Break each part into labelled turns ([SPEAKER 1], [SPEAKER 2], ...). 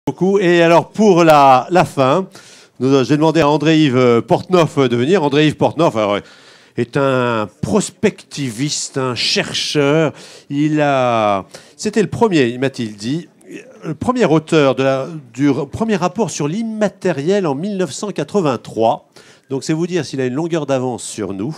[SPEAKER 1] Beaucoup. Et alors, pour la fin, j'ai demandé à André-Yves Portneuf de venir. André-Yves Portneuf est un prospectiviste, un chercheur. C'était le premier, m'a-t-il dit, le premier auteur du premier rapport sur l'immatériel en 1983. Donc, c'est vous dire s'il a une longueur d'avance sur nous.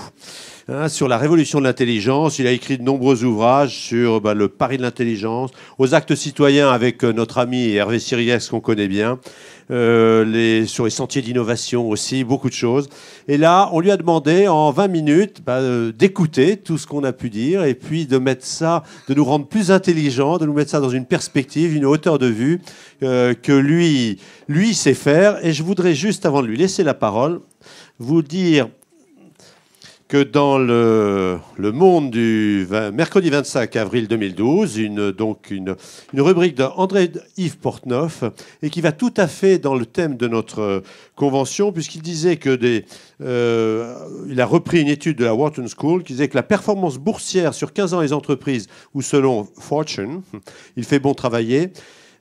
[SPEAKER 1] Sur la révolution de l'intelligence. Il a écrit de nombreux ouvrages sur le pari de l'intelligence, aux actes citoyens avec notre ami Hervé Siriès, qu'on connaît bien, sur les sentiers d'innovation aussi, beaucoup de choses. Et là, on lui a demandé en 20 minutes d'écouter tout ce qu'on a pu dire et puis de mettre ça, de nous rendre plus intelligents, de nous mettre ça dans une perspective, une hauteur de vue que lui sait faire. Et je voudrais juste, avant de lui laisser la parole, vous dire que dans le Monde du mercredi 25 avril 2012, une rubrique d'André-Yves Portneuf, et qui va tout à fait dans le thème de notre convention, puisqu'il disait il a repris une étude de la Wharton School qui disait que la performance boursière sur 15 ans des entreprises, où selon Fortune, il fait bon travailler,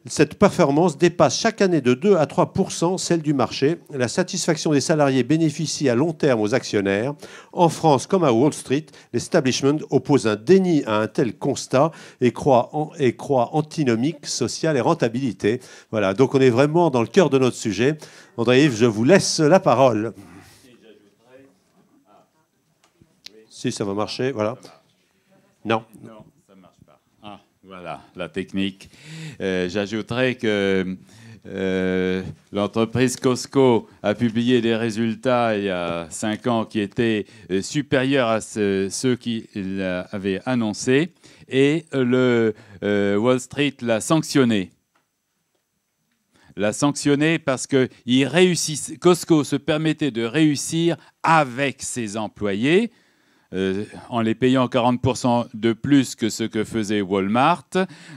[SPEAKER 1] cette performance dépasse chaque année de 2 à 3% celle du marché. La satisfaction des salariés bénéficie à long terme aux actionnaires. En France, comme à Wall Street, l'establishment oppose un déni à un tel constat et croit antinomique, social et rentabilité. Voilà, donc on est vraiment dans le cœur de notre sujet. André-Yves, je vous laisse la parole. Si ça va marcher, voilà. Non.
[SPEAKER 2] Voilà, la technique. J'ajouterais que l'entreprise Costco a publié des résultats il y a 5 ans qui étaient supérieurs à ceux qu'il avait annoncés, et Wall Street l'a sanctionné. Parce que Costco se permettait de réussir avec ses employés, en les payant 40% de plus que ce que faisait Walmart,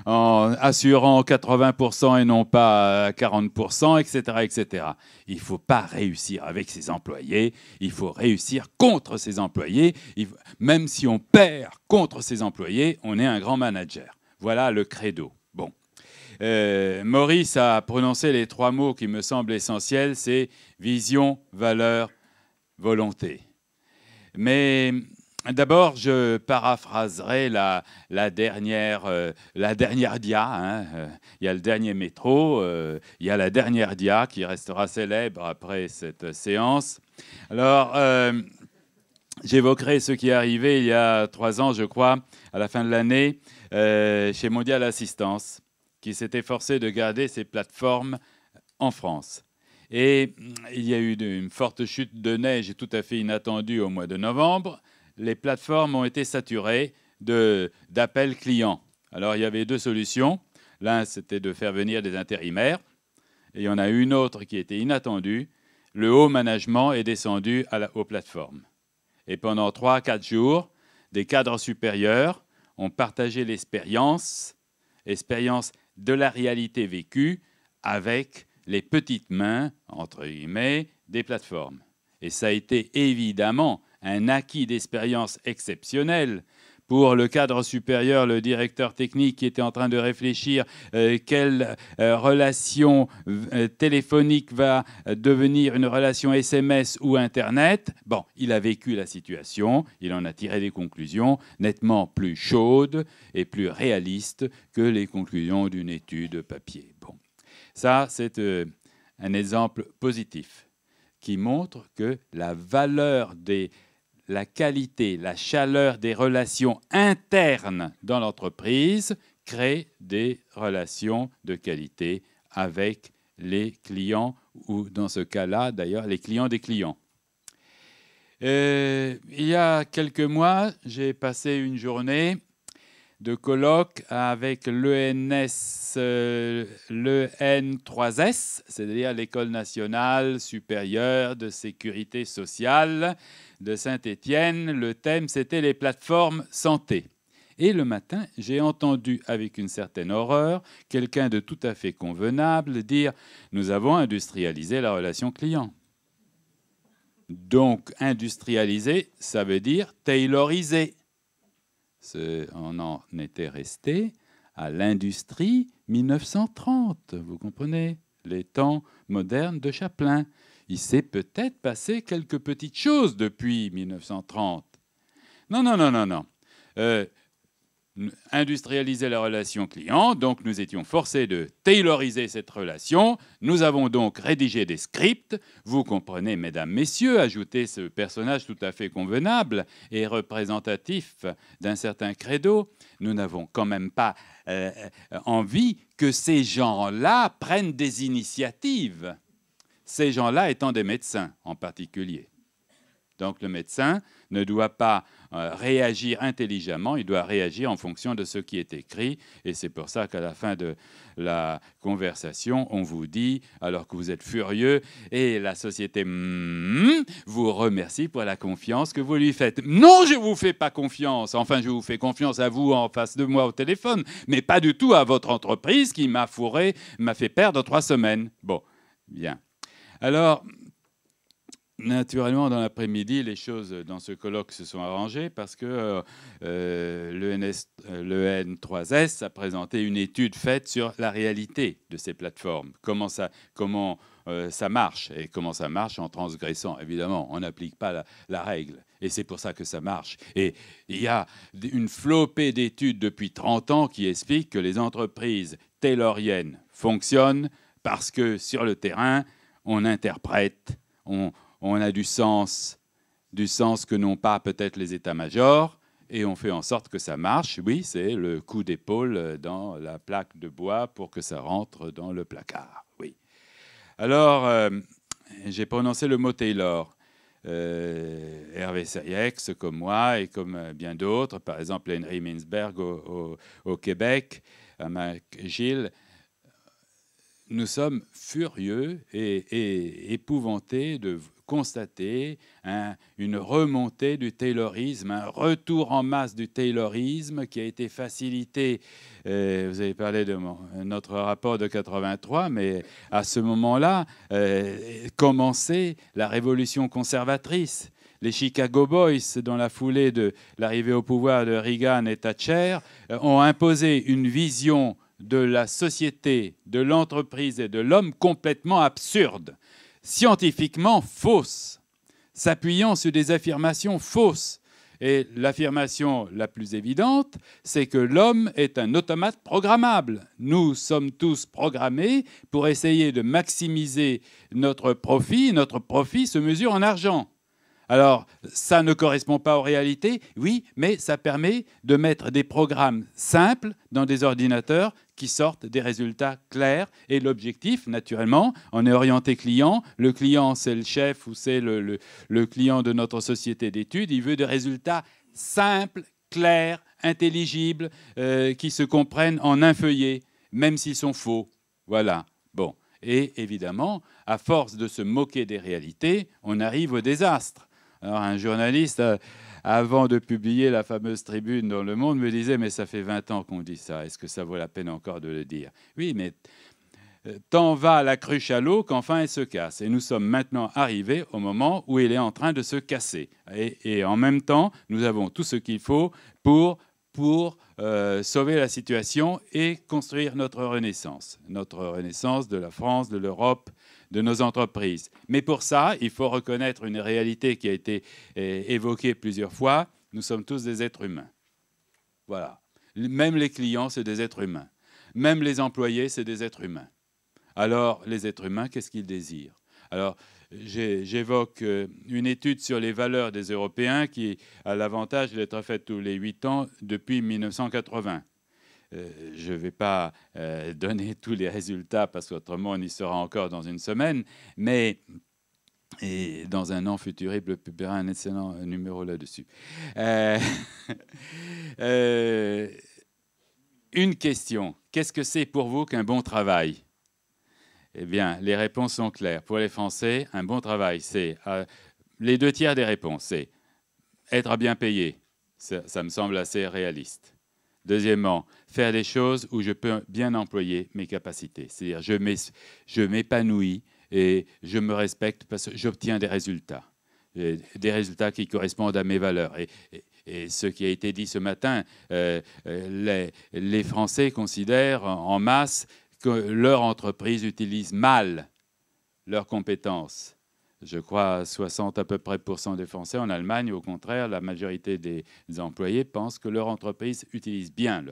[SPEAKER 2] en assurant 80% et non pas 40%, etc., etc. Il ne faut pas réussir avec ses employés, il faut réussir contre ses employés. Même si on perd contre ses employés, on est un grand manager. Voilà le credo. Bon. Maurice a prononcé les 3 mots qui me semblent essentiels, c'est vision, valeur, volonté. Mais d'abord, je paraphraserai la dernière dia. Il y a le dernier métro, il y a la dernière dia qui restera célèbre après cette séance. Alors, j'évoquerai ce qui est arrivé il y a 3 ans, je crois, à la fin de l'année, chez Mondial Assistance, qui s'est efforcé de garder ses plateformes en France. Et il y a eu une forte chute de neige tout à fait inattendue au mois de novembre. Les plateformes ont été saturées d'appels clients. Alors, il y avait 2 solutions. L'un, c'était de faire venir des intérimaires. Et il y en a une autre qui était inattendue. Le haut management est descendu aux plateformes. Et pendant 3 à 4 jours, des cadres supérieurs ont partagé l'expérience de la réalité vécue avec les petites mains, entre guillemets, des plateformes. Et ça a été évidemment un acquis d'expérience exceptionnel pour le cadre supérieur, le directeur technique qui était en train de réfléchir quelle relation téléphonique va devenir une relation SMS ou Internet. Bon, il a vécu la situation, il en a tiré des conclusions nettement plus chaudes et plus réalistes que les conclusions d'une étude papier. Bon, ça, c'est un exemple positif qui montre que la qualité, la chaleur des relations internes dans l'entreprise crée des relations de qualité avec les clients, ou dans ce cas-là, d'ailleurs, les clients des clients. Il y a quelques mois, j'ai passé une journée de colloque avec l'EN3S, c'est-à-dire l'École nationale supérieure de sécurité sociale de Saint-Étienne. Le thème, c'était les plateformes santé. Et le matin, j'ai entendu avec une certaine horreur quelqu'un de tout à fait convenable dire « Nous avons industrialisé la relation client ». Donc, industrialiser, ça veut dire tayloriser. On en était resté à l'industrie 1930. Vous comprenez? Les temps modernes de Chaplin. Il s'est peut-être passé quelques petites choses depuis 1930. Non, non, non, non, non. Industrialiser la relation client, donc nous étions forcés de tailoriser cette relation. Nous avons donc rédigé des scripts. Vous comprenez, mesdames, messieurs, ajouter ce personnage tout à fait convenable et représentatif d'un certain credo. Nous n'avons quand même pas envie que ces gens-là prennent des initiatives. Ces gens-là étant des médecins en particulier. Donc le médecin ne doit pas réagir intelligemment, il doit réagir en fonction de ce qui est écrit. Et c'est pour ça qu'à la fin de la conversation, on vous dit, alors que vous êtes furieux, et la société vous remercie pour la confiance que vous lui faites. Non, je ne vous fais pas confiance. Enfin, je vous fais confiance à vous en face de moi au téléphone, mais pas du tout à votre entreprise qui m'a fourré, m'a fait perdre 3 semaines. Bon, bien. Alors... Naturellement, dans l'après-midi, les choses dans ce colloque se sont arrangées parce que le N3S a présenté une étude faite sur la réalité de ces plateformes, comment ça marche, et comment ça marche en transgressant. Évidemment, on n'applique pas la règle, et c'est pour ça que ça marche. Et il y a une flopée d'études depuis 30 ans qui expliquent que les entreprises tayloriennes fonctionnent parce que sur le terrain, on interprète, on a du sens que n'ont pas peut-être les états-majors, et on fait en sorte que ça marche. Oui, c'est le coup d'épaule dans la plaque de bois pour que ça rentre dans le placard. Oui. Alors, j'ai prononcé le mot Taylor. Hervé Seyex, comme moi, et comme bien d'autres, par exemple Henry Mintzberg au Québec, Gilles, nous sommes furieux et épouvantés de constater une remontée du taylorisme, un retour en masse du taylorisme qui a été facilité. Vous avez parlé de notre rapport de 83, mais à ce moment-là, commençait la révolution conservatrice. Les Chicago Boys, dans la foulée de l'arrivée au pouvoir de Reagan et Thatcher, ont imposé une vision de la société, de l'entreprise et de l'homme complètement absurde, scientifiquement fausse, s'appuyant sur des affirmations fausses. Et l'affirmation la plus évidente, c'est que l'homme est un automate programmable. Nous sommes tous programmés pour essayer de maximiser notre profit. Notre profit se mesure en argent. Alors, ça ne correspond pas aux réalités, oui, mais ça permet de mettre des programmes simples dans des ordinateurs qui sortent des résultats clairs. Et l'objectif, naturellement, on est orienté client. Le client, c'est le chef ou c'est le client de notre société d'études. Il veut des résultats simples, clairs, intelligibles, qui se comprennent en un feuillet, même s'ils sont faux. Voilà. Bon. Et évidemment, à force de se moquer des réalités, on arrive au désastre. Alors, un journaliste, avant de publier la fameuse tribune dans Le Monde, me disait « Mais ça fait 20 ans qu'on dit ça, est-ce que ça vaut la peine encore de le dire ?» Oui, mais tant va la cruche à l'eau qu'enfin elle se casse. Et nous sommes maintenant arrivés au moment où elle est en train de se casser. Et en même temps, nous avons tout ce qu'il faut pour sauver la situation et construire notre renaissance de la France, de l'Europe, de nos entreprises. Mais pour ça, il faut reconnaître une réalité qui a été évoquée plusieurs fois. Nous sommes tous des êtres humains. Voilà. Même les clients, c'est des êtres humains. Même les employés, c'est des êtres humains. Alors, les êtres humains, qu'est-ce qu'ils désirent? Alors, j'évoque une étude sur les valeurs des Européens qui a l'avantage d'être faite tous les 8 ans depuis 1980. Je ne vais pas donner tous les résultats parce qu'autrement on y sera encore dans une semaine, mais et dans un an futurible publiera un excellent numéro là-dessus. Une question, qu'est-ce que c'est pour vous qu'un bon travail? Eh bien, les réponses sont claires. Pour les Français, un bon travail, c'est les 2 tiers des réponses, c'est être bien payé. Ça me semble assez réaliste. Deuxièmement, faire des choses où je peux bien employer mes capacités. C'est-à-dire, je m'épanouis et je me respecte parce que j'obtiens des résultats qui correspondent à mes valeurs. et ce qui a été dit ce matin, les Français considèrent en masse que leur entreprise utilise mal leurs compétences. Je crois 60 à peu près % des Français. En Allemagne, au contraire, la majorité des employés pensent que leur entreprise utilise bien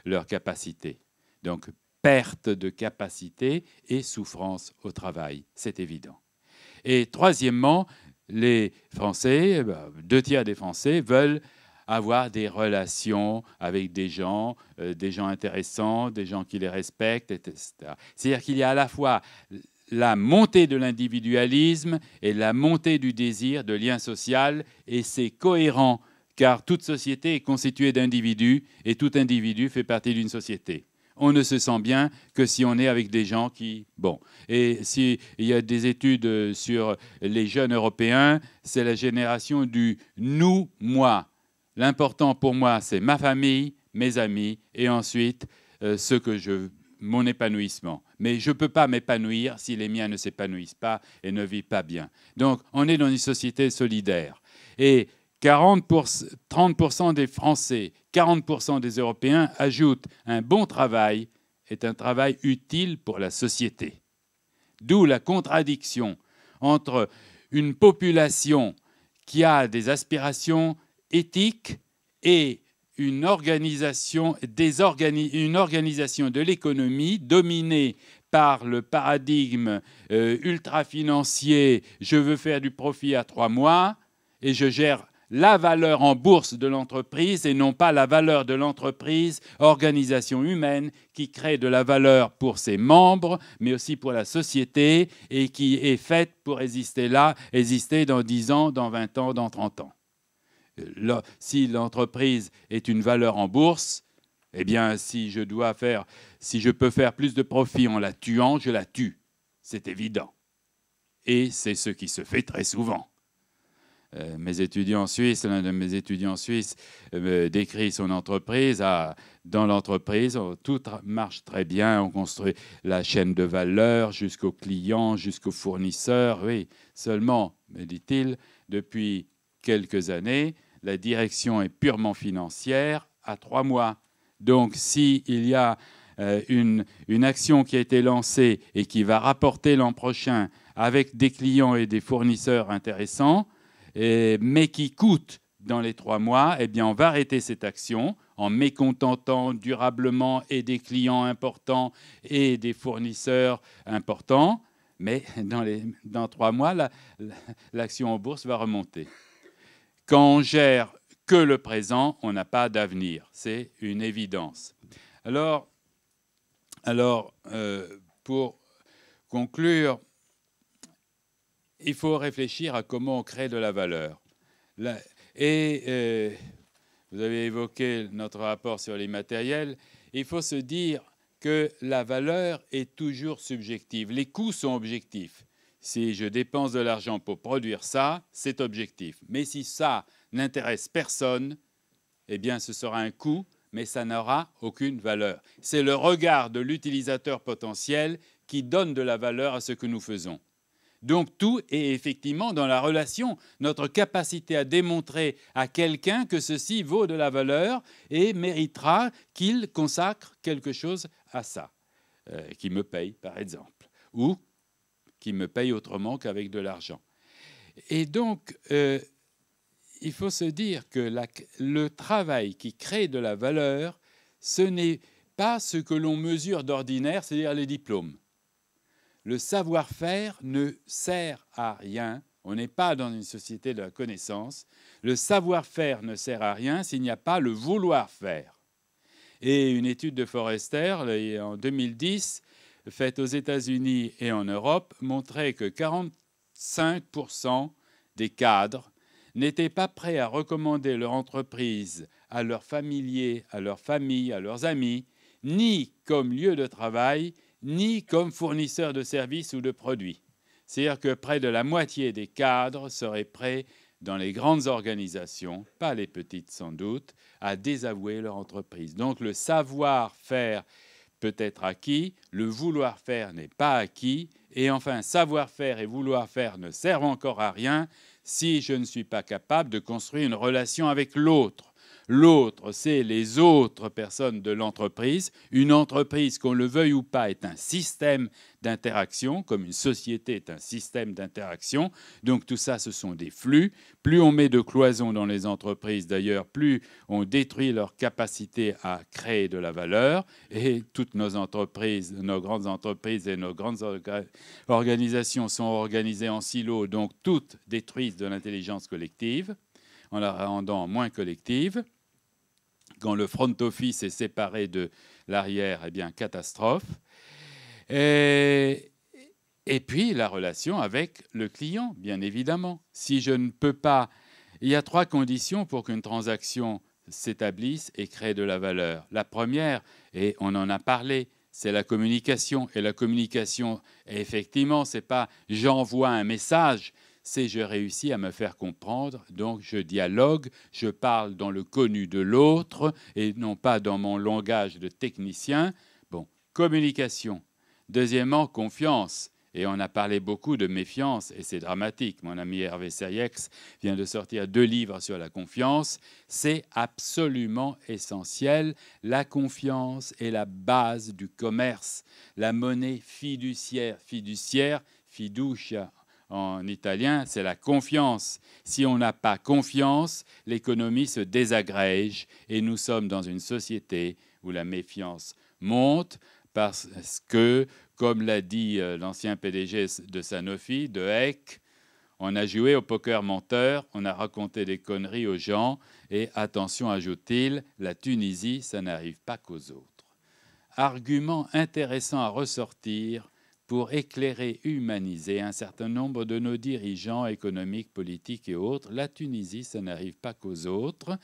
[SPEAKER 2] leur capacité. Donc, perte de capacité et souffrance au travail, c'est évident. Et troisièmement, les Français, 2 tiers des Français veulent avoir des relations avec des gens intéressants, des gens qui les respectent, etc. C'est-à-dire qu'il y a à la fois la montée de l'individualisme et la montée du désir de lien social, et c'est cohérent, car toute société est constituée d'individus, et tout individu fait partie d'une société. On ne se sent bien que si on est avec des gens qui... Bon, et s'il y a des études sur les jeunes Européens, c'est la génération du « nous, moi ». L'important pour moi, c'est ma famille, mes amis, et ensuite mon épanouissement. Mais je ne peux pas m'épanouir si les miens ne s'épanouissent pas et ne vivent pas bien. Donc, on est dans une société solidaire. Et 30% des Français, 40% des Européens ajoutent un bon travail est un travail utile pour la société. D'où la contradiction entre une population qui a des aspirations éthiques et une organisation de l'économie dominée par le paradigme ultra-financier, je veux faire du profit à 3 mois et je gère la valeur en bourse de l'entreprise et non pas la valeur de l'entreprise, organisation humaine qui crée de la valeur pour ses membres, mais aussi pour la société et qui est faite pour exister dans 10 ans, dans 20 ans, dans 30 ans. Si l'entreprise est une valeur en bourse, eh bien, si je peux faire plus de profit en la tuant, je la tue. C'est évident. Et c'est ce qui se fait très souvent. L'un de mes étudiants en Suisse décrit son entreprise. Dans l'entreprise, tout marche très bien. On construit la chaîne de valeur jusqu'au client, jusqu'au fournisseur. Oui, seulement, me dit-il, depuis quelques années, la direction est purement financière à 3 mois. Donc, s'il y a une action qui a été lancée et qui va rapporter l'an prochain avec des clients et des fournisseurs intéressants, mais qui coûte dans les 3 mois, eh bien, on va arrêter cette action en mécontentant durablement et des clients importants et des fournisseurs importants. Mais dans 3 mois, l'action en bourse va remonter. Quand on gère que le présent, on n'a pas d'avenir. C'est une évidence. Alors, pour conclure, il faut réfléchir à comment on crée de la valeur. Vous avez évoqué notre rapport sur l'immatériel. Il faut se dire que la valeur est toujours subjective. Les coûts sont objectifs. Si je dépense de l'argent pour produire ça, c'est objectif. Mais si ça n'intéresse personne, eh bien, ce sera un coût, mais ça n'aura aucune valeur. C'est le regard de l'utilisateur potentiel qui donne de la valeur à ce que nous faisons. Donc tout est effectivement dans la relation, notre capacité à démontrer à quelqu'un que ceci vaut de la valeur et méritera qu'il consacre quelque chose à ça, qui me paye par exemple, ou qui me paye autrement qu'avec de l'argent. Et donc, il faut se dire que le travail qui crée de la valeur, ce n'est pas ce que l'on mesure d'ordinaire, c'est-à-dire les diplômes. Le savoir-faire ne sert à rien. On n'est pas dans une société de la connaissance. Le savoir-faire ne sert à rien s'il n'y a pas le vouloir-faire. Et une étude de Forrester, en 2010, faite aux États-Unis et en Europe, montrait que 45% des cadres n'étaient pas prêts à recommander leur entreprise à leurs familiers, à leurs familles, à leurs amis, ni comme lieu de travail, ni comme fournisseur de services ou de produits. C'est-à-dire que près de la moitié des cadres seraient prêts, dans les grandes organisations, pas les petites sans doute, à désavouer leur entreprise. Donc le savoir-faire peut être acquis, le vouloir-faire n'est pas acquis, et enfin savoir-faire et vouloir-faire ne servent encore à rien si je ne suis pas capable de construire une relation avec l'autre. L'autre, c'est les autres personnes de l'entreprise. Une entreprise, qu'on le veuille ou pas, est un système d'interaction, comme une société est un système d'interaction. Donc tout ça, ce sont des flux. Plus on met de cloisons dans les entreprises, d'ailleurs, plus on détruit leur capacité à créer de la valeur. Et toutes nos entreprises, nos grandes entreprises et nos grandes organisations sont organisées en silos, donc toutes détruisent de l'intelligence collective en la rendant moins collective. Quand le front office est séparé de l'arrière, eh bien, catastrophe. Et puis, la relation avec le client, bien évidemment. Si je ne peux pas... Il y a 3 conditions pour qu'une transaction s'établisse et crée de la valeur. La première, et on en a parlé, c'est la communication. Et la communication, effectivement, ce n'est pas « j'envoie un message », c'est je réussis à me faire comprendre, donc je dialogue, je parle dans le connu de l'autre et non pas dans mon langage de technicien. Bon, communication. Deuxièmement, confiance. Et on a parlé beaucoup de méfiance, et c'est dramatique. Mon ami Hervé Seriex vient de sortir 2 livres sur la confiance. C'est absolument essentiel. La confiance est la base du commerce. La monnaie fiduciaire, fiducia, en italien, c'est la confiance. Si on n'a pas confiance, l'économie se désagrège et nous sommes dans une société où la méfiance monte parce que, comme l'a dit l'ancien PDG de Sanofi, de Hayek, on a joué au poker menteur, on a raconté des conneries aux gens et attention, ajoute-t-il, la Tunisie, ça n'arrive pas qu'aux autres. Argument intéressant à ressortir pour éclairer, humaniser un certain nombre de nos dirigeants économiques, politiques et autres. La Tunisie, ça n'arrive pas qu'aux autres.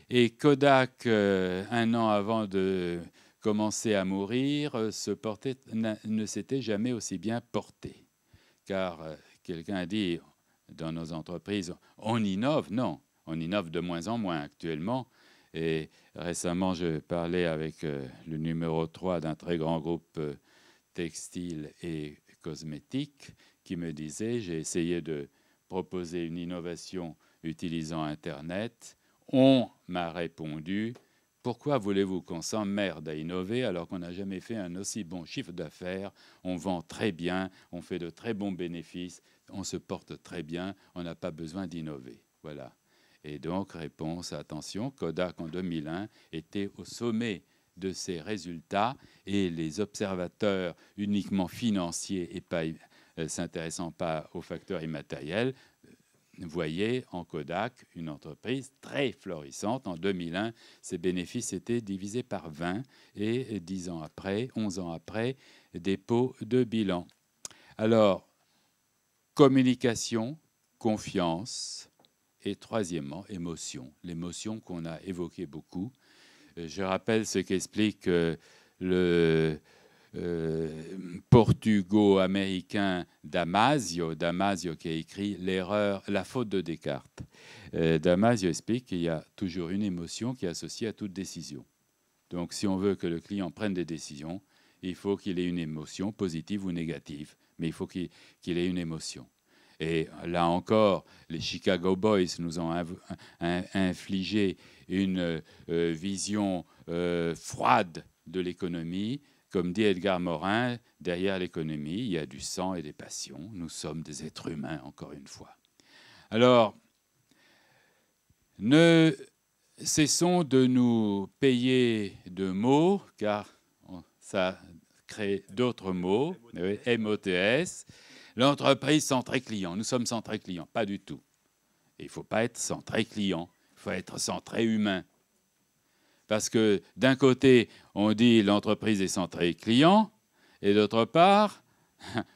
[SPEAKER 2] Et Kodak, 1 an avant de commencer à mourir, ne s'était jamais aussi bien porté. Car quelqu'un a dit, dans nos entreprises, on innove. Non, on innove de moins en moins actuellement. Et récemment, je parlais avec le numéro 3 d'un très grand groupe textile et cosmétique, qui me disait, j'ai essayé de proposer une innovation utilisant Internet. On m'a répondu, pourquoi voulez-vous qu'on s'emmerde à innover alors qu'on n'a jamais fait un aussi bon chiffre d'affaires? On vend très bien, on fait de très bons bénéfices, on se porte très bien, on n'a pas besoin d'innover. Voilà. Et donc, réponse, attention, Kodak en 2001 était au sommet de ces résultats et les observateurs uniquement financiers et pas s'intéressant pas aux facteurs immatériels voyaient en Kodak une entreprise très florissante. En 2001, ses bénéfices étaient divisés par 20 et 10 ans après, 11 ans après, dépôt de bilan. Alors, communication, confiance et troisièmement, émotion. L'émotion qu'on a évoquée beaucoup. Je rappelle ce qu'explique le portugo-américain Damasio qui a écrit l'erreur, la faute de Descartes. Damasio explique qu'il y a toujours une émotion qui est associée à toute décision. Donc, si on veut que le client prenne des décisions, il faut qu'il ait une émotion, positive ou négative, mais il faut qu'il ait une émotion. Et là encore, les Chicago Boys nous ont infligé une vision froide de l'économie. Comme dit Edgar Morin, derrière l'économie, il y a du sang et des passions. Nous sommes des êtres humains, encore une fois. Alors, ne cessons de nous payer de mots, car ça crée d'autres mots, MOTS. L'entreprise centrée client. Nous sommes centrés client, pas du tout. Et il ne faut pas être centré client, il faut être centré humain. Parce que d'un côté, on dit l'entreprise est centrée client, et d'autre part,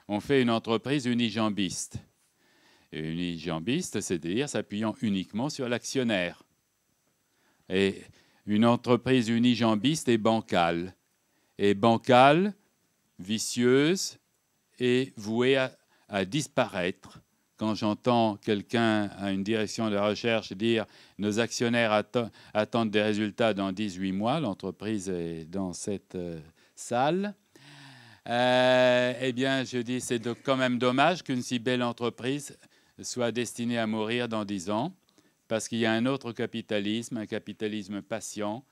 [SPEAKER 2] on fait une entreprise unijambiste. Et unijambiste, c'est-à-dire s'appuyant uniquement sur l'actionnaire. Et une entreprise unijambiste est bancale. Et bancale, vicieuse et vouée à disparaître. Quand j'entends quelqu'un à une direction de recherche dire « nos actionnaires attendent des résultats dans 18 mois », l'entreprise est dans cette salle, eh bien, je dis c'est quand même dommage qu'une si belle entreprise soit destiné à mourir dans 10 ans, parce qu'il y a un autre capitalisme, un capitalisme patient,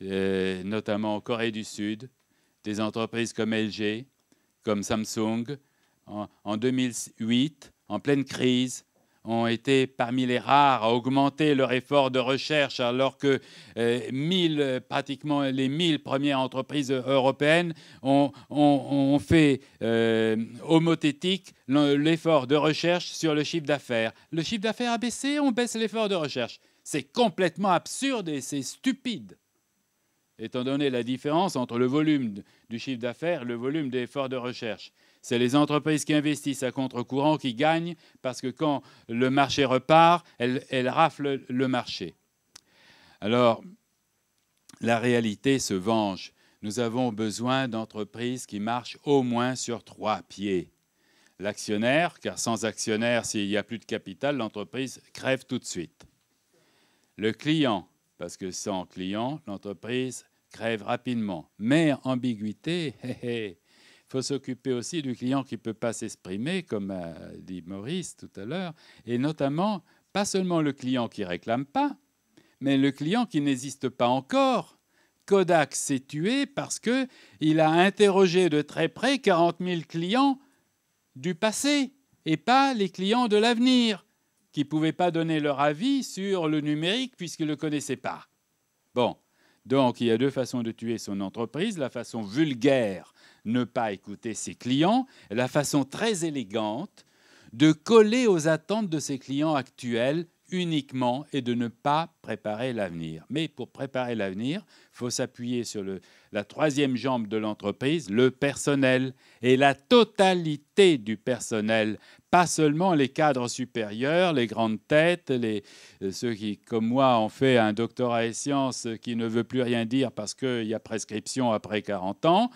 [SPEAKER 2] notamment en Corée du Sud, des entreprises comme LG, comme Samsung, en 2008, en pleine crise, ont été parmi les rares à augmenter leur effort de recherche, alors que pratiquement les 1000 premières entreprises européennes ont fait homothétique l'effort de recherche sur le chiffre d'affaires. Le chiffre d'affaires a baissé, on baisse l'effort de recherche. C'est complètement absurde et c'est stupide, étant donné la différence entre le volume du chiffre d'affaires et le volume des efforts de recherche. C'est les entreprises qui investissent à contre-courant qui gagnent, parce que quand le marché repart, elles raflent le marché. Alors, la réalité se venge. Nous avons besoin d'entreprises qui marchent au moins sur 3 pieds. L'actionnaire, car sans actionnaire, s'il n'y a plus de capital, l'entreprise crève tout de suite. Le client, parce que sans client, l'entreprise crève rapidement. Mais ambiguïté, il faut s'occuper aussi du client qui ne peut pas s'exprimer, comme a dit Maurice tout à l'heure, et notamment, pas seulement le client qui ne réclame pas, mais le client qui n'existe pas encore. Kodak s'est tué parce qu'il a interrogé de très près 40 000 clients du passé et pas les clients de l'avenir, qui ne pouvaient pas donner leur avis sur le numérique puisqu'ils ne le connaissaient pas. Bon, donc il y a 2 façons de tuer son entreprise. La façon vulgaire, ne pas écouter ses clients, et la façon très élégante de coller aux attentes de ses clients actuels uniquement et de ne pas préparer l'avenir. Mais pour préparer l'avenir, il faut s'appuyer sur la 3e jambe de l'entreprise, le personnel, et la totalité du personnel, pas seulement les cadres supérieurs, les grandes têtes, ceux qui, comme moi, ont fait un doctorat et sciences qui ne veut plus rien dire parce qu'il y a prescription après 40 ans.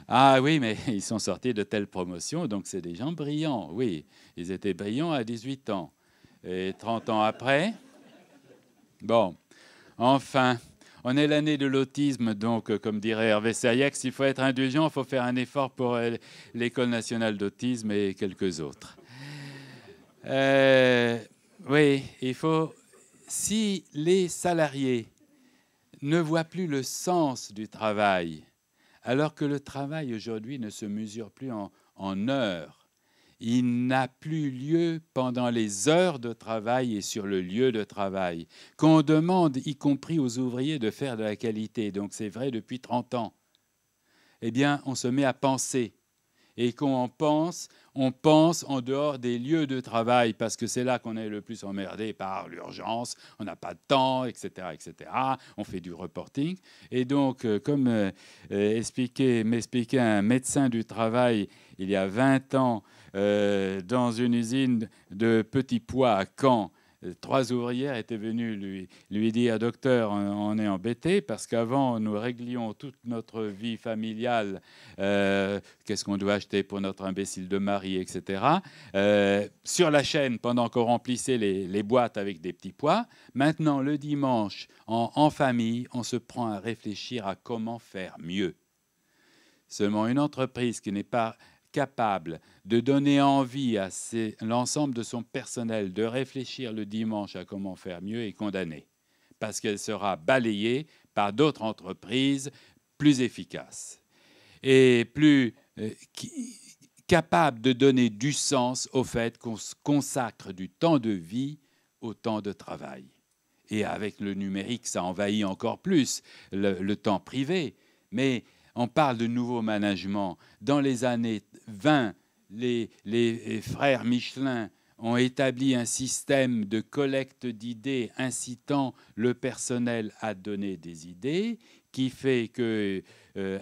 [SPEAKER 2] Ah oui, mais ils sont sortis de telles promotions, donc c'est des gens brillants. Oui, ils étaient brillants à 18 ans. Et 30 ans après, bon, enfin, on est l'année de l'autisme, donc, comme dirait Hervé Sayac, s'il faut être indulgent, il faut faire un effort pour l'École nationale d'autisme et quelques autres. Oui, il faut... Si les salariés ne voient plus le sens du travail, alors que le travail aujourd'hui ne se mesure plus en heures, il n'a plus lieu pendant les heures de travail et sur le lieu de travail, qu'on demande, y compris aux ouvriers, de faire de la qualité, donc c'est vrai depuis 30 ans, eh bien, on se met à penser. Et quand on pense en dehors des lieux de travail, parce que c'est là qu'on est le plus emmerdé par l'urgence, on n'a pas de temps, etc., etc. On fait du reporting. Et donc, comme m'expliquait un médecin du travail il y a 20 ans, dans une usine de petits pois à Caen, 3 ouvrières étaient venues lui dire « Docteur, on est embêté parce qu'avant, nous réglions toute notre vie familiale, qu'est-ce qu'on doit acheter pour notre imbécile de mari, etc. Sur la chaîne, pendant qu'on remplissait les boîtes avec des petits pois. Maintenant, le dimanche, en famille, on se prend à réfléchir à comment faire mieux. Seulement une entreprise qui n'est pas capable de donner envie à l'ensemble de son personnel de réfléchir le dimanche à comment faire mieux est condamnée, parce qu'elle sera balayée par d'autres entreprises plus efficaces et plus capables de donner du sens au fait qu'on consacre du temps de vie au temps de travail. Et avec le numérique, ça envahit encore plus le temps privé, mais on parle de nouveau management. Dans les années 20, les frères Michelin ont établi un système de collecte d'idées incitant le personnel à donner des idées, qui fait que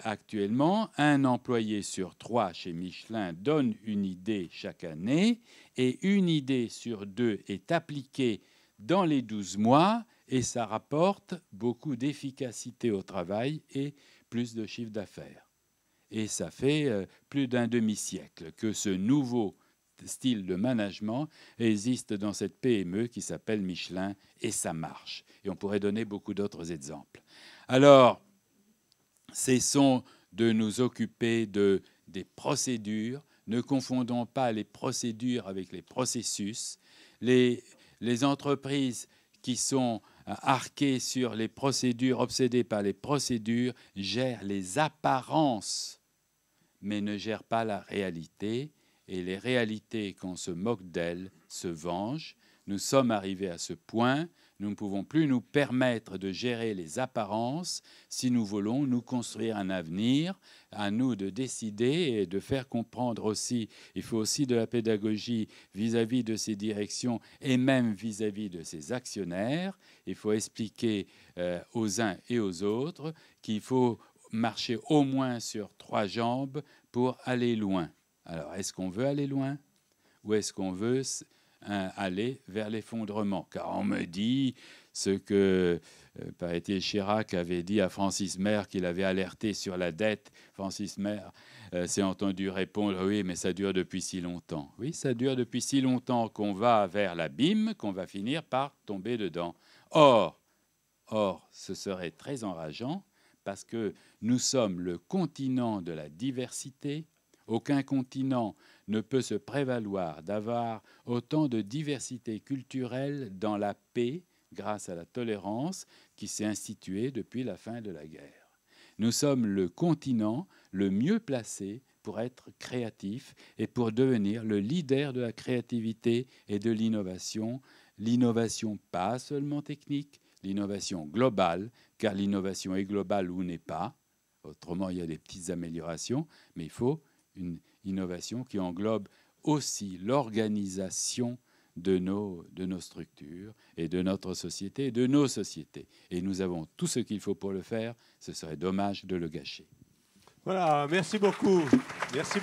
[SPEAKER 2] actuellement, un employé sur 3 chez Michelin donne une idée chaque année, et une idée sur 2 est appliquée dans les 12 mois, et ça rapporte beaucoup d'efficacité au travail et plus de chiffre d'affaires. Et ça fait plus d'un demi-siècle que ce nouveau style de management existe dans cette PME qui s'appelle Michelin, et ça marche. Et on pourrait donner beaucoup d'autres exemples. Alors, cessons de nous occuper des procédures. Ne confondons pas les procédures avec les processus. les entreprises qui sont arquées sur les procédures, obsédées par les procédures, gèrent les apparences, mais ne gèrent pas la réalité. Et les réalités, quand on se moque d'elles, se vengent. Nous sommes arrivés à ce point. Nous ne pouvons plus nous permettre de gérer les apparences si nous voulons nous construire un avenir. À nous de décider et de faire comprendre aussi. Il faut aussi de la pédagogie vis-à-vis de ces directions et même vis-à-vis de ces actionnaires. Il faut expliquer aux uns et aux autres qu'il faut marcher au moins sur 3 jambes pour aller loin. Alors, est-ce qu'on veut aller loin ou est-ce qu'on veut aller vers l'effondrement? Car on me dit ce que, paraît-il, Chirac avait dit à Francis Maire qu'il avait alerté sur la dette. Francis Maire s'est entendu répondre « Oui, mais ça dure depuis si longtemps. » Oui, ça dure depuis si longtemps qu'on va vers l'abîme, qu'on va finir par tomber dedans. Or, ce serait très enrageant parce que nous sommes le continent de la diversité. Aucun continent ne peut se prévaloir d'avoir autant de diversité culturelle dans la paix grâce à la tolérance qui s'est instituée depuis la fin de la guerre. Nous sommes le continent le mieux placé pour être créatif et pour devenir le leader de la créativité et de l'innovation. L'innovation pas seulement technique, l'innovation globale, car l'innovation est globale ou n'est pas. Autrement, il y a des petites améliorations, mais il faut une innovation qui englobe aussi l'organisation de nos structures et de notre société et de nos sociétés. Et nous avons tout ce qu'il faut pour le faire. Ce serait dommage de le gâcher.
[SPEAKER 1] Voilà, merci beaucoup. Merci.